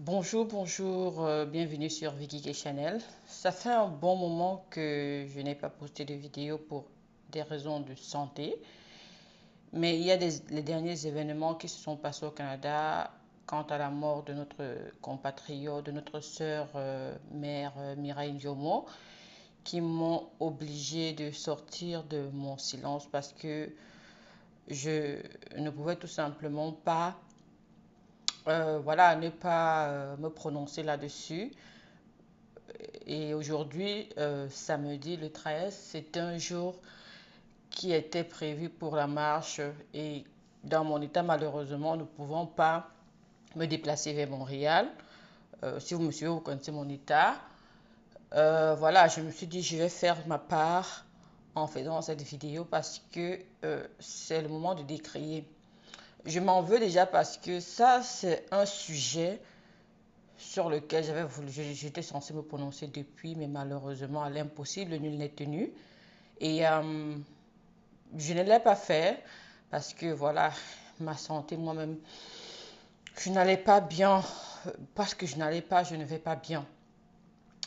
Bonjour, bienvenue sur Vicky Channel. Ça fait un bon moment que je n'ai pas posté de vidéo pour des raisons de santé, mais il y a les derniers événements qui se sont passés au Canada quant à la mort de notre compatriote, de notre sœur mère Mireille Ndiomo, qui m'ont obligé de sortir de mon silence parce que je ne pouvais tout simplement pas ne pas me prononcer là-dessus. Et aujourd'hui, samedi le 13, c'est un jour qui était prévu pour la marche. Et dans mon état, malheureusement, nous ne pouvons pas me déplacer vers Montréal. Si vous me suivez, vous connaissez mon état. Je me suis dit, je vais faire ma part en faisant cette vidéo parce que c'est le moment de décrier. Je m'en veux déjà parce que ça, c'est un sujet sur lequel j'étais censée me prononcer depuis, mais malheureusement, à l'impossible, nul n'est tenu. Et je ne l'ai pas fait parce que voilà, ma santé, moi-même, je n'allais pas bien. Parce que je ne vais pas bien.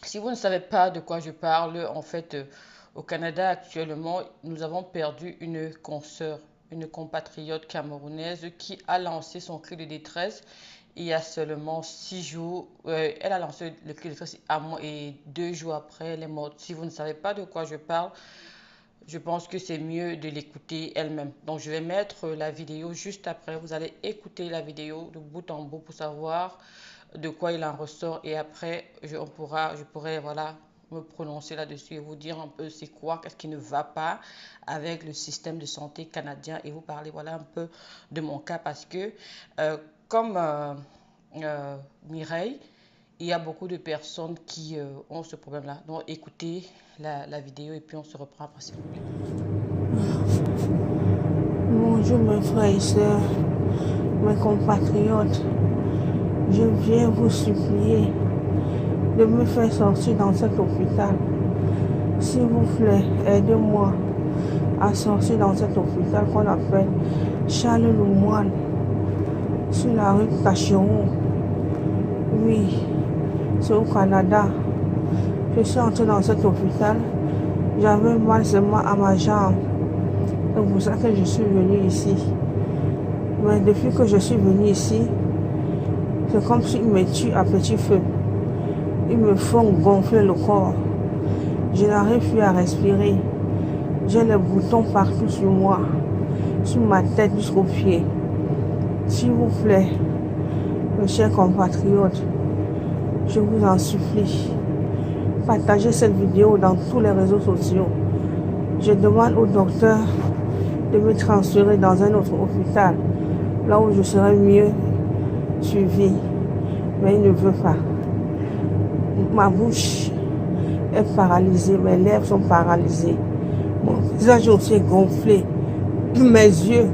Si vous ne savez pas de quoi je parle, en fait, au Canada actuellement, nous avons perdu une consoeur, une compatriote camerounaise qui a lancé son cri de détresse il y a seulement 6 jours. Elle a lancé le cri de détresse et 2 jours après, elle est morte. Si vous ne savez pas de quoi je parle, je pense que c'est mieux de l'écouter elle-même. Donc, je vais mettre la vidéo juste après. Vous allez écouter la vidéo de bout en bout pour savoir de quoi il en ressort. Et après, je pourrai me prononcer là-dessus et vous dire un peu c'est quoi, qu'est-ce qui ne va pas avec le système de santé canadien et vous parler un peu de mon cas parce que comme Mireille, il y a beaucoup de personnes qui ont ce problème-là. Donc écoutez la vidéo et puis on se reprend après s'il vous plaît. Bonjour mes frères et sœurs, mes compatriotes. Je viens vous supplier de me faire sortir dans cet hôpital. S'il vous plaît, aidez-moi à sortir dans cet hôpital qu'on appelle Charles Lemoine, sur la rue Tachereau. Oui, c'est au Canada. Je suis entrée dans cet hôpital. J'avais mal seulement à ma jambe. C'est pour ça que je suis venue ici. Mais depuis que je suis venue ici, c'est comme s'ils me tuent à petit feu. Ils me font gonfler le corps. Je n'arrive plus à respirer. J'ai les boutons partout sur moi, sur ma tête jusqu'aux pieds. S'il vous plaît, mes chers compatriotes, je vous en supplie, partagez cette vidéo dans tous les réseaux sociaux. Je demande au docteur de me transférer dans un autre hôpital, là où je serai mieux suivi. Mais il ne veut pas. Ma bouche est paralysée, mes lèvres sont paralysées. Mon visage aussi est gonflé. Mes yeux.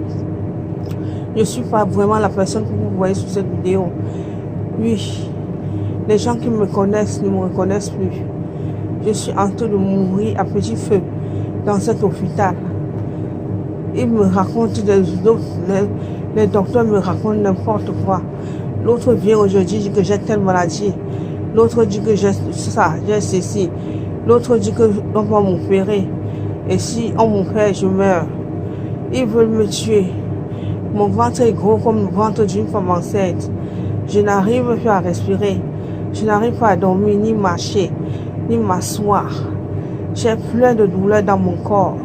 Je ne suis pas vraiment la personne que vous voyez sur cette vidéo. Oui, les gens qui me connaissent ne me reconnaissent plus. Je suis en train de mourir à petit feu dans cet hôpital. Ils me racontent les docteurs me racontent n'importe quoi. L'autre vient aujourd'hui dit que j'ai telle maladie. L'autre dit que j'ai ça, j'ai ceci. L'autre dit qu'on va m'opérer. Et si on m'opère, je meurs. Ils veulent me tuer. Mon ventre est gros comme le ventre d'une femme enceinte. Je n'arrive plus à respirer. Je n'arrive pas à dormir, ni marcher, ni m'asseoir. J'ai plein de douleurs dans mon corps.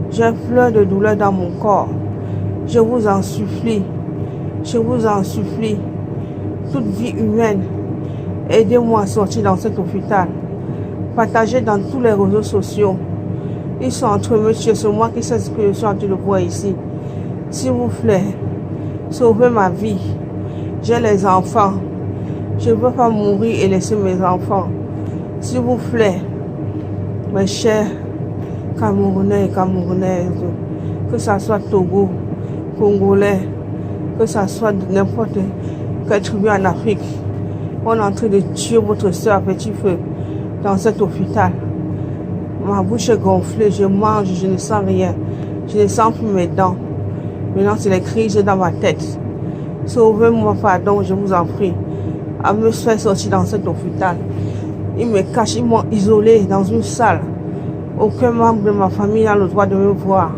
J'ai plein de douleurs dans mon corps. Je vous en supplie. Je vous en supplie. Toute vie humaine, aidez-moi à sortir dans cet hôpital. Partagez dans tous les réseaux sociaux. Ils sont en train de me tuer. C'est moi qui sais ce que je suis en train de voir ici. S'il vous plaît, sauvez ma vie. J'ai les enfants. Je ne veux pas mourir et laisser mes enfants. S'il vous plaît, mes chers Camerounais et Camerounaises, que ce soit Togo, Congolais, que ce soit n'importe quelle tribu en Afrique, on est en train de tuer votre soeur à petit feu dans cet hôpital. Ma bouche est gonflée, je mange, je ne sens rien. Je ne sens plus mes dents. Maintenant, c'est les crises dans ma tête. Sauvez-moi, pardon, je vous en prie. à me faire sortir dans cet hôpital. Ils me cachent, ils m'ont isolé dans une salle. Aucun membre de ma famille n'a le droit de me voir.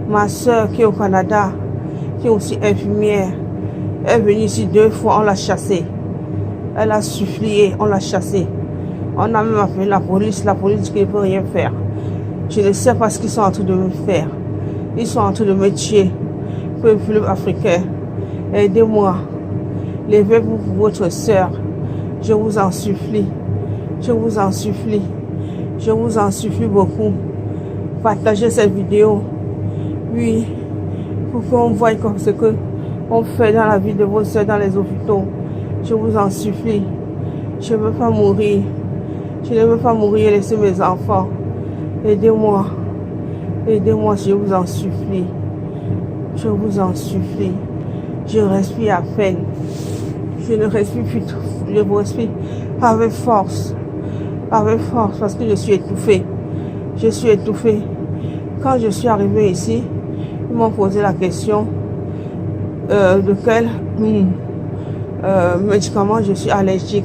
Ma soeur qui est au Canada, qui est aussi infirmière, est venue ici 2 fois, on l'a chassée. Elle a supplié, on l'a chassée. On a même appelé la police dit qu'elle ne peut rien faire. Je ne sais pas ce qu'ils sont en train de me faire. Ils sont en train de me tuer. Peuple africain, aidez-moi. Levez-vous pour votre soeur. Je vous en supplie. Je vous en supplie. Je vous en supplie beaucoup. Partagez cette vidéo. Oui, pour qu'on voie comme ce qu'on fait dans la vie de vos soeurs dans les hôpitaux. Je vous en supplie. Je ne veux pas mourir. Je ne veux pas mourir et laisser mes enfants. Aidez-moi. Aidez-moi, je vous en supplie. Je vous en supplie. Je respire à peine. Je ne respire plus. Je respire avec force. Avec force parce que je suis étouffée. Je suis étouffée. Quand je suis arrivée ici, ils m'ont posé la question de quel médicament je suis allergique.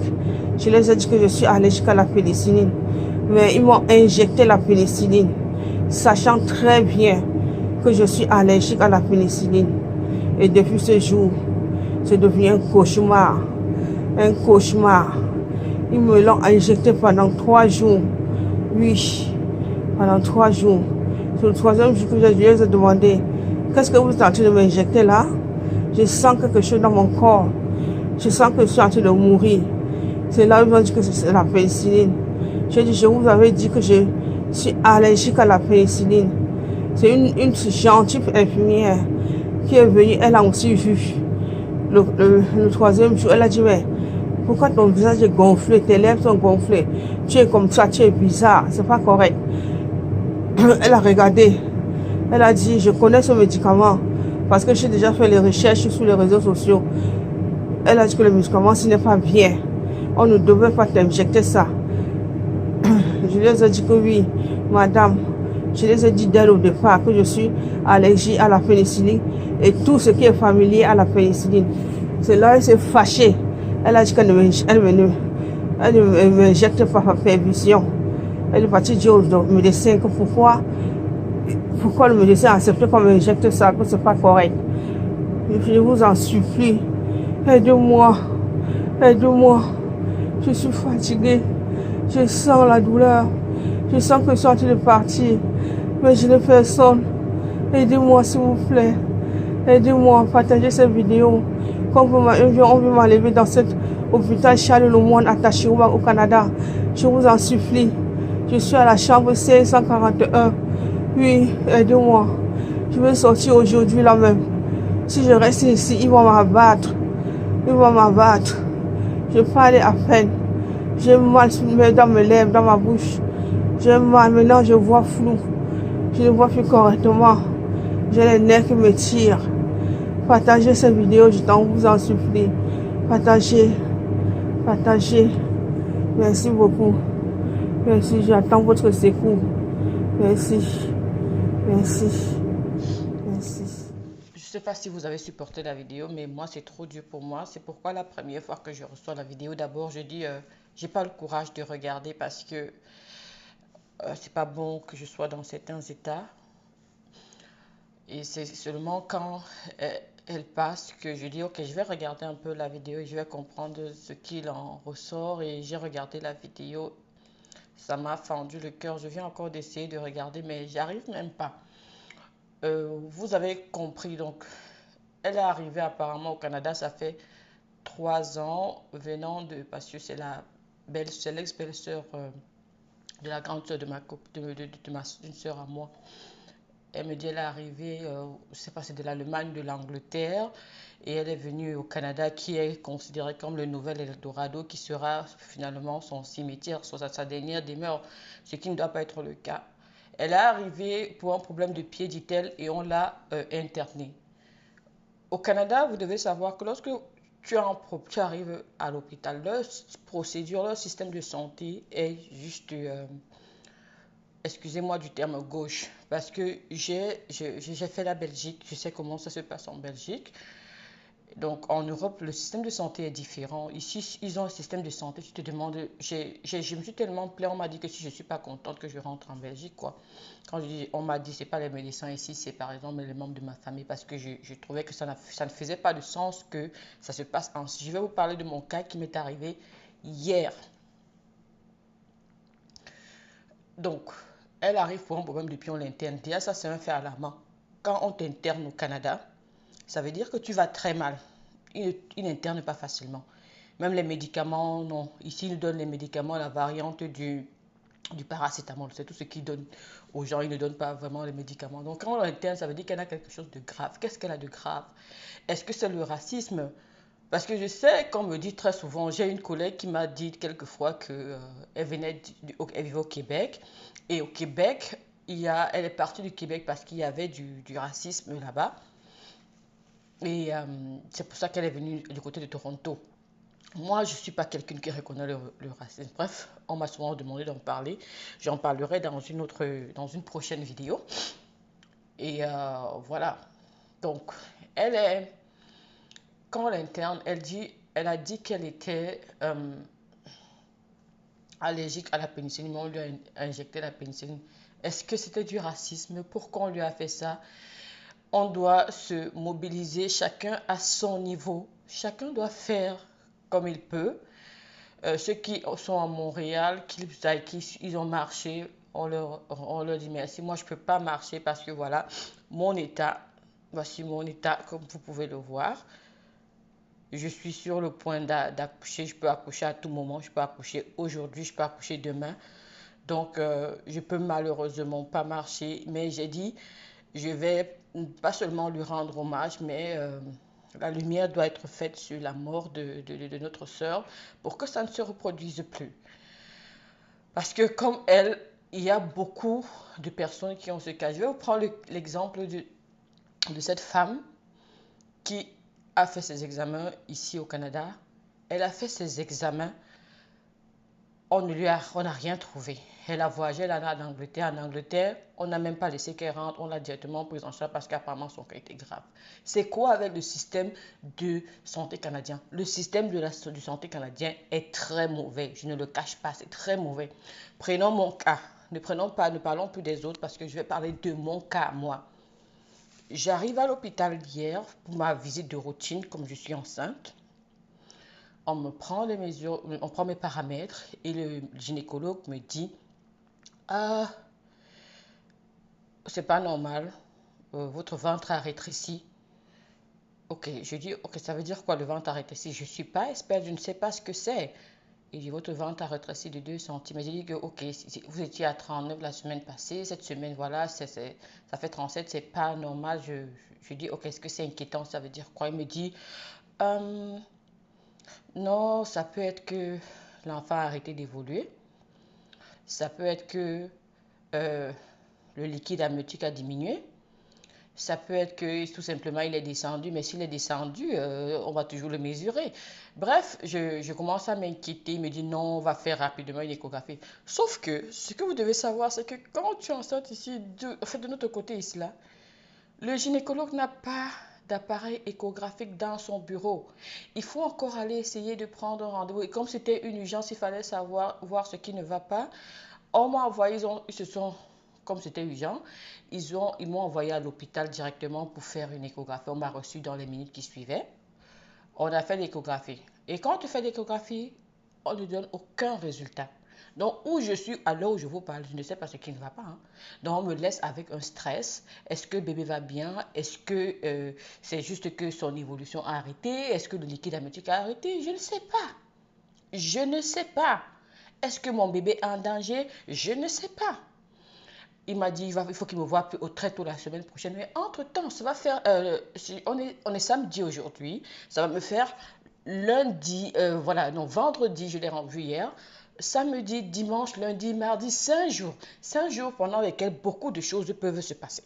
Je les ai dit que je suis allergique à la pénicilline. Mais ils m'ont injecté la pénicilline, sachant très bien que je suis allergique à la pénicilline. Et depuis ce jour, c'est devenu un cauchemar. Un cauchemar. Ils me l'ont injecté pendant 3 jours. Oui, pendant 3 jours. Sur le 3e jour que je les ai demandé, qu'est-ce que vous êtes en train de m'injecter là? Je sens quelque chose dans mon corps. Je sens que je suis en train de mourir. C'est là où ils m'ont dit que c'est la pénicilline. J'ai dit, je vous avais dit que je suis allergique à la pénicilline. C'est une gentille infirmière qui est venue, elle a aussi vu le 3e jour. Elle a dit, mais pourquoi ton visage est gonflé, tes lèvres sont gonflées? Tu es comme ça, tu es bizarre, c'est pas correct. Elle a regardé, elle a dit, je connais ce médicament parce que j'ai déjà fait les recherches sur les réseaux sociaux. Elle a dit que le médicament, ce n'est pas bien. On ne devait pas t'injecter ça. Je les ai dit que oui, madame. Je les ai dit dès le départ que je suis allergique à la pénicilline et tout ce qui est familier à la pénicilline. C'est là qu'elle s'est fâchée. Elle a dit qu'elle ne m'injecte pas par permission. Elle est partie dire au médecin que pourquoi le médecin accepte qu'on m'injecte ça, que ce n'est pas correct. Je vous en supplie. Aidez-moi. Aidez-moi. Je suis fatiguée. Je sens la douleur. Je sens que je suis en train de partir. Mais je n'ai personne. Aidez-moi, s'il vous plaît. Aidez-moi. Partagez cette vidéo. Comme on veut m'enlever dans cet hôpital Charles Lemoine à Tachirouba au Canada. Je vous en supplie. Je suis à la chambre 541. Oui, aidez-moi. Je vais sortir aujourd'hui là même. Si je reste ici, ils vont m'abattre. Ils vont m'abattre. Je parle à peine. J'ai mal dans mes lèvres, dans ma bouche. J'ai mal. Maintenant, je vois flou. Je ne vois plus correctement. J'ai les nerfs qui me tirent. Partagez cette vidéo, je vous en supplie. Partagez. Partagez. Merci beaucoup. Merci, j'attends votre secours. Merci. Merci. Merci. Je ne sais pas si vous avez supporté la vidéo, mais moi, c'est trop dur pour moi. C'est pourquoi la première fois que je reçois la vidéo, d'abord, je dis, j'ai pas le courage de regarder parce que c'est pas bon que je sois dans certains états. Et c'est seulement quand elle passe que je dis, ok, je vais regarder un peu la vidéo et je vais comprendre ce qu'il en ressort. Et j'ai regardé la vidéo. Ça m'a fendu le cœur. Je viens encore d'essayer de regarder, mais j'arrive même pas. Vous avez compris, donc, elle est arrivée apparemment au Canada, ça fait 3 ans, venant de, parce que c'est l'ex-belle-sœur de la grande sœur de ma d'une sœur à moi. Elle me dit elle est arrivée, je ne sais pas, c'est de l'Allemagne, de l'Angleterre, et elle est venue au Canada, qui est considéré comme le nouvel Eldorado, qui sera finalement son cimetière, sa dernière demeure, ce qui ne doit pas être le cas. Elle est arrivée pour un problème de pied, dit-elle, et on l'a internée. Au Canada, vous devez savoir que lorsque tu arrives à l'hôpital, leur procédure, leur système de santé est juste, excusez-moi du terme, gauche. Parce que j'ai fait la Belgique, je sais comment ça se passe en Belgique. Donc, en Europe, le système de santé est différent. Ici, ils ont un système de santé. Tu te demandes, je me suis tellement plaint, on m'a dit que si je ne suis pas contente que je rentre en Belgique, quoi. Quand on m'a dit, c'est pas les médecins ici, c'est par exemple les membres de ma famille, parce que je trouvais que ça ne faisait pas de sens que ça se passe ainsi. Je vais vous parler de mon cas qui m'est arrivé hier. Donc, elle arrive pour un problème de pion l'interne. Déjà, ça, c'est un fait alarmant. Quand on t'interne au Canada, ça veut dire que tu vas très mal. Ils n'internent pas facilement. Même les médicaments, non. Ici, ils donnent les médicaments, la variante du paracétamol. C'est tout ce qu'ils donnent aux gens. Ils ne donnent pas vraiment les médicaments. Donc, quand on l'interne, ça veut dire qu'elle a quelque chose de grave. Qu'est-ce qu'elle a de grave? Est-ce que c'est le racisme? Parce que je sais qu'on me dit très souvent, j'ai une collègue qui m'a dit quelquefois qu'elle elle vivait au Québec. Et au Québec, elle est partie du Québec parce qu'il y avait du racisme là-bas. Et c'est pour ça qu'elle est venue du côté de Toronto. Moi, je ne suis pas quelqu'un qui reconnaît le racisme. Bref, on m'a souvent demandé d'en parler. J'en parlerai dans une prochaine vidéo. Et voilà. Donc, quand l'interne, elle a dit qu'elle était allergique à la pénicilline. On lui a injecté la pénicilline. Est-ce que c'était du racisme? Pourquoi on lui a fait ça? On doit se mobiliser, chacun à son niveau. Chacun doit faire comme il peut. Ceux qui sont à Montréal, ils ont marché, on leur dit merci. Moi, je ne peux pas marcher parce que voilà, voici mon état, comme vous pouvez le voir. Je suis sur le point d'accoucher. Je peux accoucher à tout moment. Je peux accoucher aujourd'hui, je peux accoucher demain. Donc, je peux malheureusement pas marcher. Mais j'ai dit, je vais pas seulement lui rendre hommage, mais la lumière doit être faite sur la mort de notre sœur pour que ça ne se reproduise plus. Parce que comme elle, il y a beaucoup de personnes qui ont ce cas. Je vais vous prendre l'exemple de cette femme qui a fait ses examens ici au Canada. Elle a fait ses examens. On n'a rien trouvé. Elle a voyagé là en Angleterre. En Angleterre, on n'a même pas laissé qu'elle rentre. On l'a directement prise en charge parce qu'apparemment son cas était grave. C'est quoi avec le système de santé canadien? Le système de santé canadien est très mauvais. Je ne le cache pas, c'est très mauvais. Prenons mon cas. Ne parlons plus des autres parce que je vais parler de mon cas, moi. J'arrive à l'hôpital hier pour ma visite de routine comme je suis enceinte. On me prend les mesures, on prend mes paramètres et le gynécologue me dit ah, c'est pas normal, votre ventre a rétréci. Ok, je dis ok, ça veut dire quoi le ventre a rétréci? Je ne suis pas experte, je ne sais pas ce que c'est. Il dit votre ventre a rétréci de 2 cm. J'ai dit que ok, vous étiez à 39 la semaine passée, cette semaine voilà, ça fait 37, c'est pas normal. Je dis ok, est-ce que c'est inquiétant? Ça veut dire quoi? Il me dit non, ça peut être que l'enfant a arrêté d'évoluer. Ça peut être que le liquide amniotique a diminué. Ça peut être que tout simplement il est descendu, mais s'il est descendu, on va toujours le mesurer. Bref, je commence à m'inquiéter. Il me dit non, on va faire rapidement une échographie. Sauf que ce que vous devez savoir, c'est que quand tu es enceinte ici, de notre côté ici, là, le gynécologue n'a pas d'appareil échographique dans son bureau. Il faut encore aller essayer de prendre un rendez-vous. Et comme c'était une urgence, il fallait voir ce qui ne va pas. On m'a envoyé, comme c'était urgent, ils m'ont envoyé à l'hôpital directement pour faire une échographie. On m'a reçu dans les minutes qui suivaient. On a fait l'échographie. Et quand tu fais l'échographie, on ne donne aucun résultat. Donc, où je suis, à l'heure où je vous parle, je ne sais pas ce qui ne va pas. Hein. Donc, on me laisse avec un stress. Est-ce que bébé va bien? Est-ce que c'est juste que son évolution a arrêté? Est-ce que le liquide amniotique a arrêté? Je ne sais pas. Je ne sais pas. Est-ce que mon bébé est en danger? Je ne sais pas. Il m'a dit il faut qu'il me voie très tôt la semaine prochaine. Mais entre-temps, ça va faire... on est samedi aujourd'hui. Ça va me faire lundi, vendredi, je l'ai rendu hier. Samedi, dimanche, lundi, mardi, 5 jours. 5 jours pendant lesquels beaucoup de choses peuvent se passer.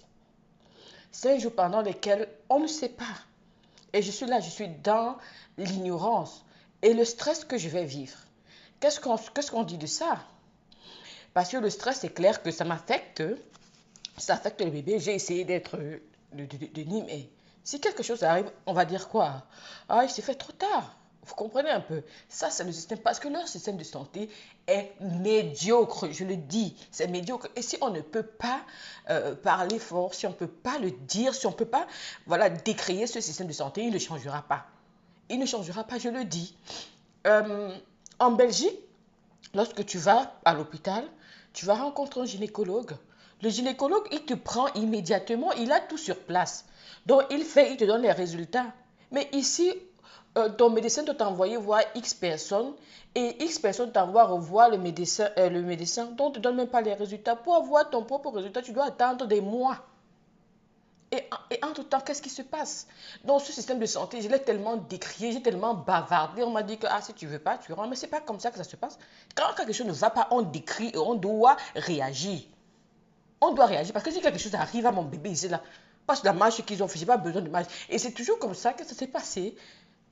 5 jours pendant lesquels on ne sait pas. Et je suis là, je suis dans l'ignorance et le stress que je vais vivre. Qu'est-ce qu'on dit de ça? Parce que le stress, c'est clair que ça m'affecte. Ça affecte le bébé. J'ai essayé de nier, mais Si quelque chose arrive, on va dire quoi? Ah, il s'est fait trop tard. Vous comprenez un peu? Ça, c'est le système, parce que leur système de santé est médiocre, je le dis, c'est médiocre. Et si on ne peut pas parler fort, si on ne peut pas le dire, si on ne peut pas, voilà, décrier ce système de santé, il ne changera pas. Il ne changera pas, je le dis. Euh, En Belgique, lorsque tu vas à l'hôpital, tu vas rencontrer un gynécologue. Le gynécologue, il te prend immédiatement, il a tout sur place. Donc, il te donne les résultats. Mais ici, ton médecin doit t'envoyer voir X personnes et X personnes t'envoient revoir le médecin dont ne te donne même pas les résultats. Pour avoir ton propre résultat, tu dois attendre des mois. Et entre-temps, qu'est-ce qui se passe? Dans ce système de santé, je l'ai tellement décrié, j'ai tellement bavardé. On m'a dit que ah, si tu ne veux pas, tu rentres. Mais ce n'est pas comme ça que ça se passe. Quand quelque chose ne va pas, on décrit et on doit réagir. On doit réagir parce que si quelque chose arrive à mon bébé ici, là, parce que la marche qu'ils ont fait, je n'ai pas besoin de marche. Et c'est toujours comme ça que ça s'est passé.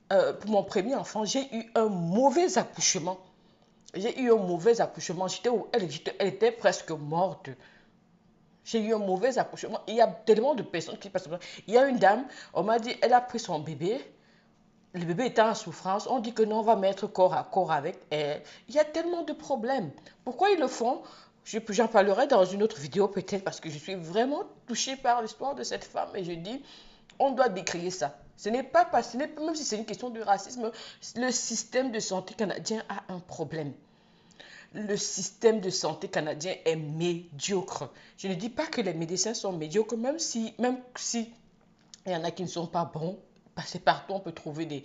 Pour mon premier enfant, j'ai eu un mauvais accouchement. J'ai eu un mauvais accouchement. Elle était presque morte. J'ai eu un mauvais accouchement. Il y a tellement de personnes qui passent. Il y a une dame, on m'a dit, elle a pris son bébé. Le bébé était en souffrance. On dit que non, on va mettre corps à corps avec elle. Il y a tellement de problèmes. Pourquoi ils le font? J'en parlerai dans une autre vidéo peut-être parce que je suis vraiment touchée par l'histoire de cette femme et je dis, on doit décrier ça. Ce n'est pas parce, même si c'est une question de racisme, le système de santé canadien a un problème. Le système de santé canadien est médiocre. Je ne dis pas que les médecins sont médiocres, même si il y en a qui ne sont pas bons. Parce que partout, on peut trouver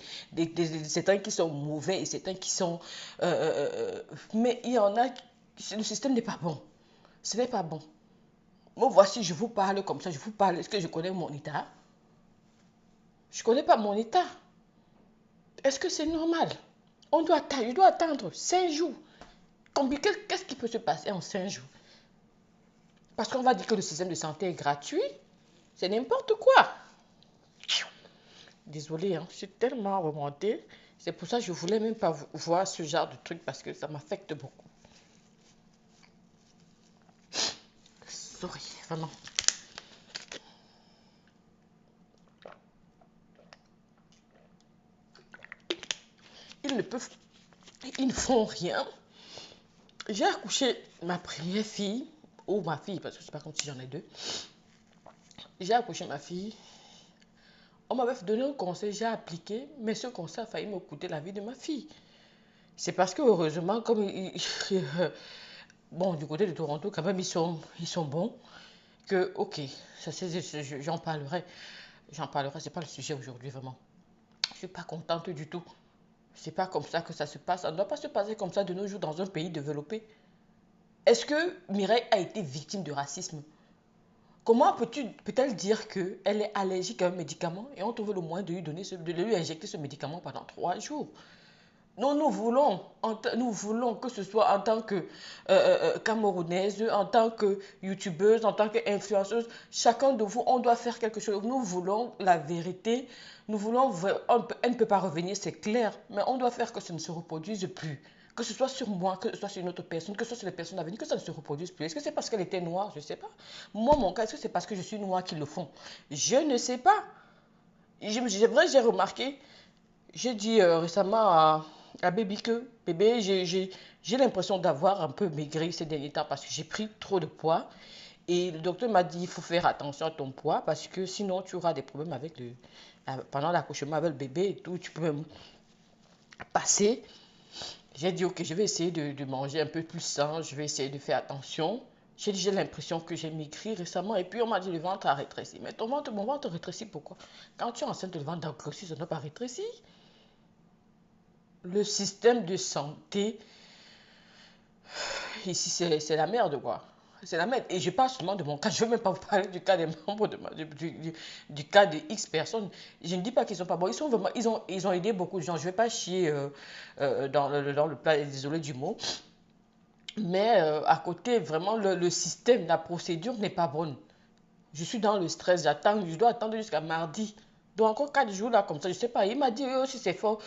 certains qui sont mauvais et certains qui sont... mais il y en a... Le système n'est pas bon. Ce n'est pas bon. Moi, voici, je vous parle comme ça. Je vous parle. Est-ce que je connais mon état? Je ne connais pas mon état. Est-ce que c'est normal? Je dois attendre 5 jours. Qu'est-ce qui peut se passer en 5 jours? Parce qu'on va dire que le système de santé est gratuit. C'est n'importe quoi. Désolée, hein, je suis tellement remontée. C'est pour ça que je ne voulais même pas voir ce genre de truc parce que ça m'affecte beaucoup. Sorry, vraiment. Ils ne font rien. J'ai accouché ma première fille, ou ma fille, parce que c'est pas comme si j'en ai deux. J'ai accouché ma fille. On m'avait donné un conseil, j'ai appliqué, mais ce conseil a failli me coûter la vie de ma fille. C'est parce que heureusement, comme bon, du côté de Toronto, quand même, ils sont bons. Que, ok, j'en parlerai. J'en parlerai, c'est pas le sujet aujourd'hui, vraiment. Je suis pas contente du tout. C'est pas comme ça que ça se passe. Ça ne doit pas se passer comme ça de nos jours dans un pays développé. Est-ce que Mireille a été victime de racisme? Comment peut-elle dire qu'elle est allergique à un médicament et on trouve le moyen de lui injecter ce médicament pendant 3 jours? Non, nous voulons que ce soit en tant que Camerounaise, en tant que YouTubeuse, en tant qu'influenceuse, chacun de vous, on doit faire quelque chose. Nous voulons la vérité, elle ne peut pas revenir, c'est clair, mais on doit faire que ça ne se reproduise plus. Que ce soit sur moi, que ce soit sur une autre personne, que ce soit sur les personnes à venir, que ça ne se reproduise plus. Est-ce que c'est parce qu'elle était noire? Je ne sais pas. Moi, mon cas, est-ce que c'est parce que je suis noire qu'ils le font? Je ne sais pas. J'ai remarqué, j'ai dit récemment à Baby que, bébé, j'ai l'impression d'avoir un peu maigri ces derniers temps parce que j'ai pris trop de poids. Et le docteur m'a dit, il faut faire attention à ton poids parce que sinon tu auras des problèmes pendant l'accouchement avec le bébé et tout. Tu peux même passer. J'ai dit, ok, je vais essayer de manger un peu plus sain, je vais essayer de faire attention. J'ai l'impression que j'ai maigri récemment et puis on m'a dit le ventre a rétréci. Mais mon ventre rétrécit pourquoi? Quand tu es enceinte, le ventre a grossi, ça ne doit pas rétrécir. Le système de santé, ici c'est la merde quoi. C'est la merde. Et je parle seulement de mon cas. Je ne veux même pas vous parler du cas des membres du cas de X personnes. Je ne dis pas qu'ils sont pas bons. Ils ont aidé beaucoup de gens. Je ne vais pas chier dans le plat, désolé du mot. Mais à côté, vraiment, le système, la procédure n'est pas bonne. Je suis dans le stress. Je dois attendre jusqu'à mardi. Donc encore 4 jours là, comme ça, je ne sais pas. Il m'a dit, si c'est fort,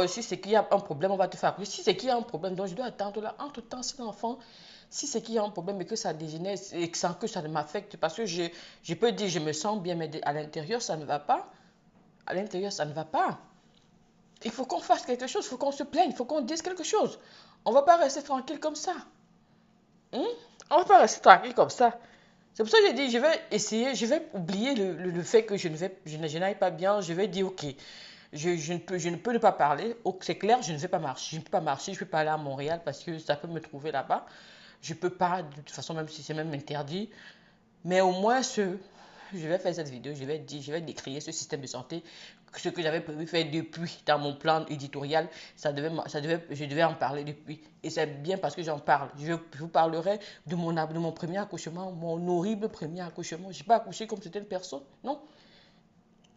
si c'est qu'il y a un problème, on va te faire accoucher. Si c'est qu'il y a un problème, donc je dois attendre là. Entre-temps, si l'enfant... Si c'est qu'il y a un problème et que ça dégénère et sans que ça ne m'affecte, parce que je peux dire je me sens bien, mais à l'intérieur, ça ne va pas. à l'intérieur, ça ne va pas. Il faut qu'on fasse quelque chose, il faut qu'on se plaigne, il faut qu'on dise quelque chose. On ne va pas rester tranquille comme ça. On ne va pas rester tranquille comme ça. C'est pour ça que j'ai dit, je vais essayer, je vais oublier le fait que je n'aille pas bien. Je vais dire, ok, je ne peux ne pas parler. Oh, c'est clair, je ne vais pas marcher. Je ne peux pas marcher, je ne peux pas aller à Montréal parce que ça peut me trouver là-bas. Je ne peux pas, de toute façon, même si c'est même interdit. Mais au moins, je vais faire cette vidéo, je vais décrire ce système de santé, ce que j'avais prévu faire depuis dans mon plan éditorial, je devais en parler depuis. Et c'est bien parce que j'en parle. Je vous parlerai de mon premier accouchement, mon horrible premier accouchement. Je n'ai pas accouché comme c'était une personne, non.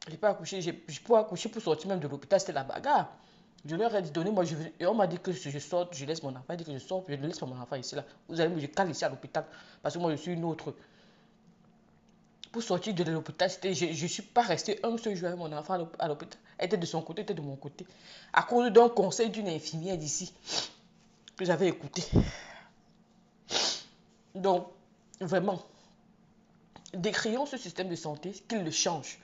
Je n'ai pas accouché, j'ai pas accouché pour sortir même de l'hôpital, c'était la bagarre. Je leur ai donné, et on m'a dit que je sorte, je laisse mon enfant, dit que je sors, je ne laisse pas mon enfant ici là. Vous allez me, je cale ici à l'hôpital, parce que moi je suis une autre. Pour sortir de l'hôpital, je ne suis pas restée un seul jour avec mon enfant à l'hôpital. Elle était de son côté, elle était de mon côté. À cause d'un conseil d'une infirmière d'ici que j'avais écouté. Donc, vraiment, décrions ce système de santé, qu'il le change.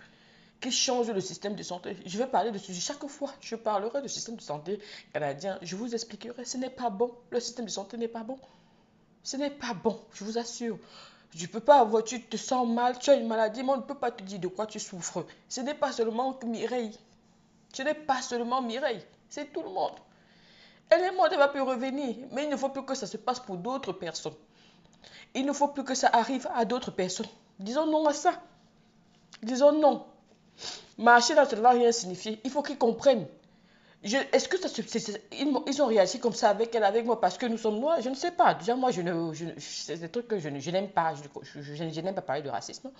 Qu'il change le système de santé. Je vais parler de ce sujet chaque fois. Je parlerai du système de santé canadien. Je vous expliquerai. Ce n'est pas bon. Le système de santé n'est pas bon. Ce n'est pas bon, je vous assure. Je ne peux pas avoir, tu te sens mal, tu as une maladie, mais on ne peut pas te dire de quoi tu souffres. Ce n'est pas seulement Mireille. Ce n'est pas seulement Mireille. C'est tout le monde. Elle est morte, elle va plus revenir. Mais il ne faut plus que ça se passe pour d'autres personnes. Il ne faut plus que ça arrive à d'autres personnes. Disons non à ça. Disons non. Marcher là, ça ne va rien signifier. Il faut qu'ils comprennent. Est-ce que ils ont réagi comme ça avec elle, avec moi, parce que nous sommes noirs? Je ne sais pas. Déjà, moi, c'est des trucs que je n'aime pas. Je n'aime pas parler de racisme.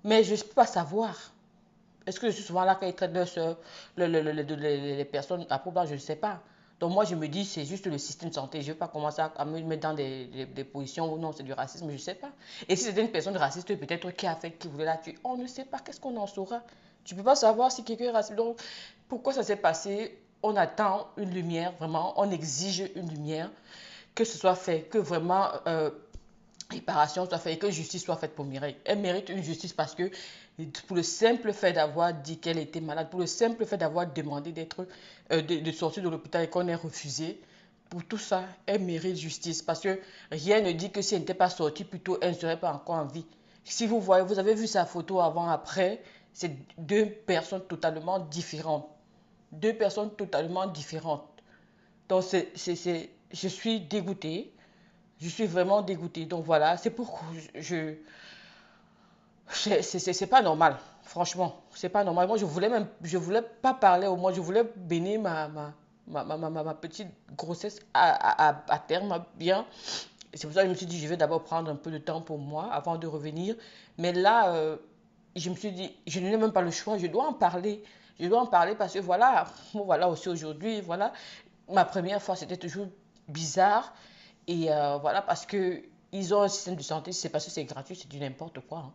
Mais je ne peux pas savoir. Est-ce que je suis souvent là quand ils traitent leurs soeurs, les personnes à problème? Je ne sais pas. Donc moi, je me dis, c'est juste le système de santé. Je ne vais pas commencer à me mettre dans des positions où non, c'est du racisme. Je ne sais pas. Et si c'était une personne raciste, peut-être qui a fait, qui voulait la tuer, on ne sait pas. Qu'est-ce qu'on en saura? Tu ne peux pas savoir si quelqu'un est raciste. Donc, pourquoi ça s'est passé? On attend une lumière, vraiment. On exige une lumière. Que ce soit fait. Que vraiment réparation soit faite et que justice soit faite pour Mireille. Elle mérite une justice parce que pour le simple fait d'avoir dit qu'elle était malade, pour le simple fait d'avoir demandé de sortir de l'hôpital et qu'on ait refusé, pour tout ça, elle mérite justice parce que rien ne dit que si elle n'était pas sortie, plutôt elle ne serait pas encore en vie. Si vous voyez, vous avez vu sa photo avant-après, c'est deux personnes totalement différentes. Deux personnes totalement différentes. Donc, je suis dégoûtée. Je suis vraiment dégoûtée. Donc, voilà, c'est pourquoi c'est pas normal. Franchement, c'est pas normal. Moi, je voulais pas parler au moins. Je voulais bénir ma petite grossesse à terme bien. C'est pour ça que je me suis dit, je vais d'abord prendre un peu de temps pour moi avant de revenir. Mais là, je me suis dit, je n'ai même pas le choix, je dois en parler. Je dois en parler parce que voilà aussi aujourd'hui, voilà. Ma première fois, c'était toujours bizarre. Et voilà, parce que ils ont un système de santé, c'est parce que c'est gratuit, c'est du n'importe quoi. Hein.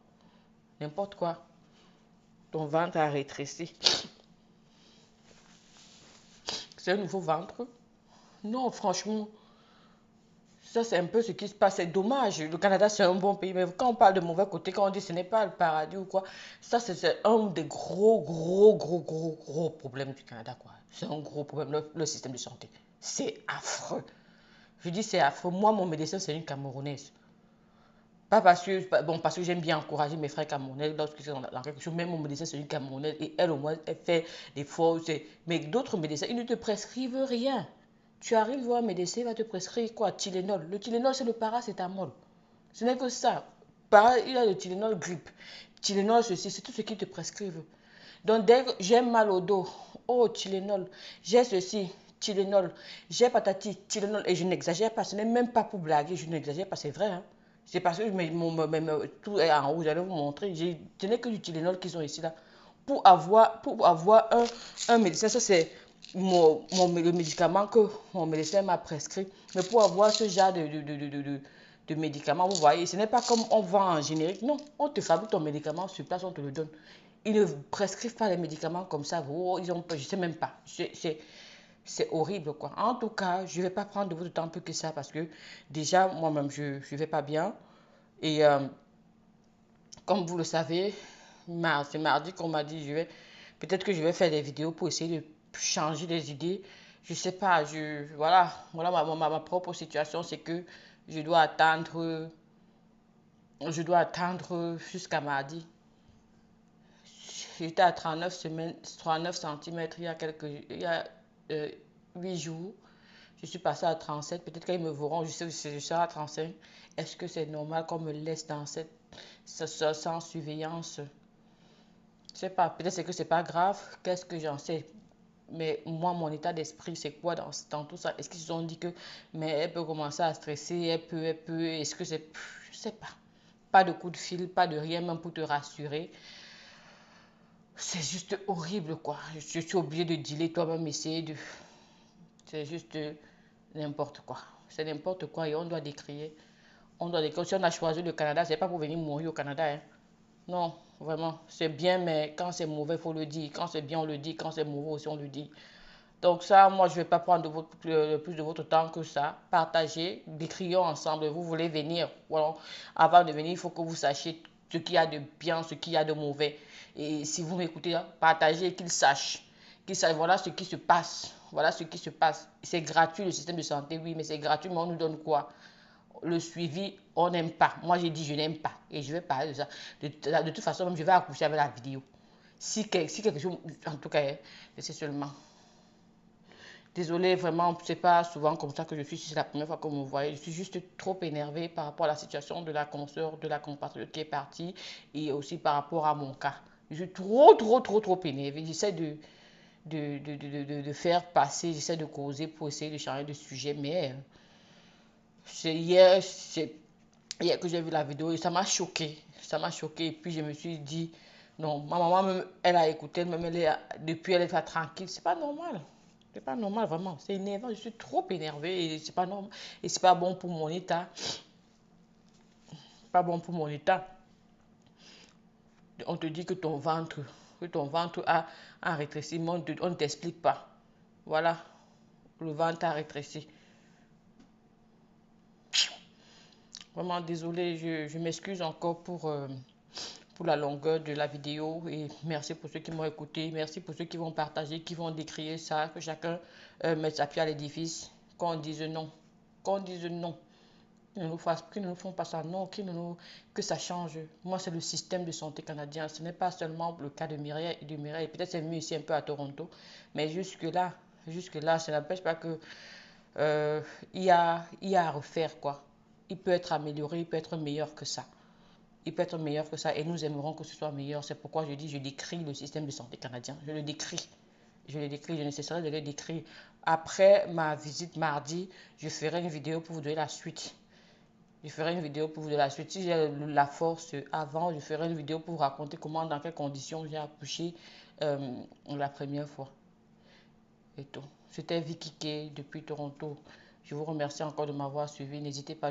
N'importe quoi. Ton ventre a rétréci. C'est un nouveau ventre. Non, franchement, ça c'est un peu ce qui se passe. C'est dommage. Le Canada, c'est un bon pays. Mais quand on parle de mauvais côté, quand on dit que ce n'est pas le paradis ou quoi, ça c'est un des gros problèmes du Canada. C'est un gros problème, le système de santé. C'est affreux. Je dis c'est affreux. Moi, mon médecin, c'est une Camerounaise. Pas parce que, bon, parce que j'aime bien encourager mes frères camerounais lorsqu'ils sont dans quelque chose. Même mon médecin, c'est une Camerounaise et elle, au moins, elle fait des fautes. Mais d'autres médecins, ils ne te prescrivent rien. Tu arrives voir un médecin, il va te prescrire quoi? Tylenol. Le Tylenol, c'est le paracétamol. Ce n'est que ça. Il a le Tylenol grippe. Tylenol, ceci, c'est tout ce qu'ils te prescrivent. Donc, dès que j'ai mal au dos, oh, Tylenol, j'ai ceci, Tylenol, j'ai patati, Tylenol, et je n'exagère pas, ce n'est même pas pour blaguer, je n'exagère pas, c'est vrai. Hein. C'est parce que tout est en haut, j'allais vous montrer, ce n'est que du Tylenol qu'ils ont ici, là. Pour avoir un médecin, ça c'est le médicament que mon médecin m'a prescrit, mais pour avoir ce genre de médicaments, vous voyez, ce n'est pas comme on vend en générique, non, on te fabrique ton médicament sur place, on te le donne. Ils ne prescrivent pas les médicaments comme ça. Oh, je ne sais même pas. C'est horrible, quoi. En tout cas, je ne vais pas prendre de votre temps plus que ça parce que déjà, moi-même, je ne vais pas bien. Et comme vous le savez, c'est mardi qu'on m'a dit, je vais Peut-être que je vais faire des vidéos pour essayer de changer les idées. Je sais pas, voilà, ma propre situation, c'est que je dois attendre, jusqu'à mardi. J'étais à 39 centimètres il y a 8 jours. Je suis passée à 37. Peut-être qu'ils me verront, je serai à 35. Est-ce que c'est normal qu'on me laisse dans sans surveillance? Je sais pas, peut-être que c'est pas grave. Qu'est-ce que j'en sais? Mais moi, mon état d'esprit, c'est quoi dans tout ça? Est-ce qu'ils se sont dit que, mais elle peut commencer à stresser, est-ce que c'est, je sais pas. Pas de coup de fil, pas de rien, même pour te rassurer. C'est juste horrible, quoi. Je suis obligée de dealer toi-même, essayer de... C'est juste n'importe quoi. C'est n'importe quoi et on doit décrier. On doit décrire. Si on a choisi le Canada, c'est pas pour venir mourir au Canada, hein. Non, vraiment. C'est bien, mais quand c'est mauvais, il faut le dire. Quand c'est bien, on le dit. Quand c'est mauvais aussi, on le dit. Donc ça, moi, je ne vais pas prendre plus de votre temps que ça. Partagez, décrions ensemble. Vous voulez venir. Voilà. Avant de venir, il faut que vous sachiez ce qu'il y a de bien, ce qu'il y a de mauvais. Et si vous m'écoutez, partagez, qu'ils sachent. Qu'ils sachent, voilà ce qui se passe. Voilà ce qui se passe. C'est gratuit, le système de santé, oui, mais c'est gratuit, mais on nous donne quoi? Le suivi, on n'aime pas. Moi, j'ai dit je n'aime pas. Et je vais parler de ça. De toute façon, même, je vais accoucher avec la vidéo. Si quelque chose, en tout cas, c'est seulement... Désolée, vraiment, c'est pas souvent comme ça que je suis. Si c'est la première fois que vous me voyez, je suis juste trop énervée par rapport à la situation de la consoeur, de la compatriote qui est partie et aussi par rapport à mon cas. Je suis trop énervée. J'essaie de faire passer, j'essaie de causer pour essayer de changer de sujet, mais c'est hier que j'ai vu la vidéo et ça m'a choqué. Ça m'a choqué et puis je me suis dit, non, ma maman, même, elle a écouté, même depuis elle est pas tranquille, c'est pas normal. C'est pas normal, vraiment. C'est énervant. Je suis trop énervée et c'est pas normal. Et c'est pas bon pour mon état. Pas bon pour mon état. On te dit que ton ventre a un rétrécissement. On ne t'explique pas. Voilà. Le ventre a rétréci. Vraiment désolée. Je m'excuse encore pour la longueur de la vidéo. Et merci pour ceux qui m'ont écouté. Merci pour ceux qui vont partager, qui vont décrire ça. Que chacun mette sa pierre à l'édifice. Qu'on dise non. Qu'on dise non. Qu'ils ne nous font pas ça, non, que ça change. Moi, c'est le système de santé canadien. Ce n'est pas seulement le cas de Mireille et de Mireille. Peut-être c'est mieux ici un peu à Toronto. Mais jusque-là, ça n'empêche pas que il y a à refaire, quoi. Il peut être amélioré, il peut être meilleur que ça. Il peut être meilleur que ça et nous aimerons que ce soit meilleur. C'est pourquoi je décris le système de santé canadien. Je le décris. Je ne cesserai de le décrire. Après ma visite mardi, je ferai une vidéo pour vous donner la suite. Je ferai une vidéo pour vous de la suite. Si j'ai la force avant, je ferai une vidéo pour vous raconter comment, dans quelles conditions j'ai accouché la première fois. Et tout. C'était Vicky Kay depuis Toronto. Je vous remercie encore de m'avoir suivi. N'hésitez pas.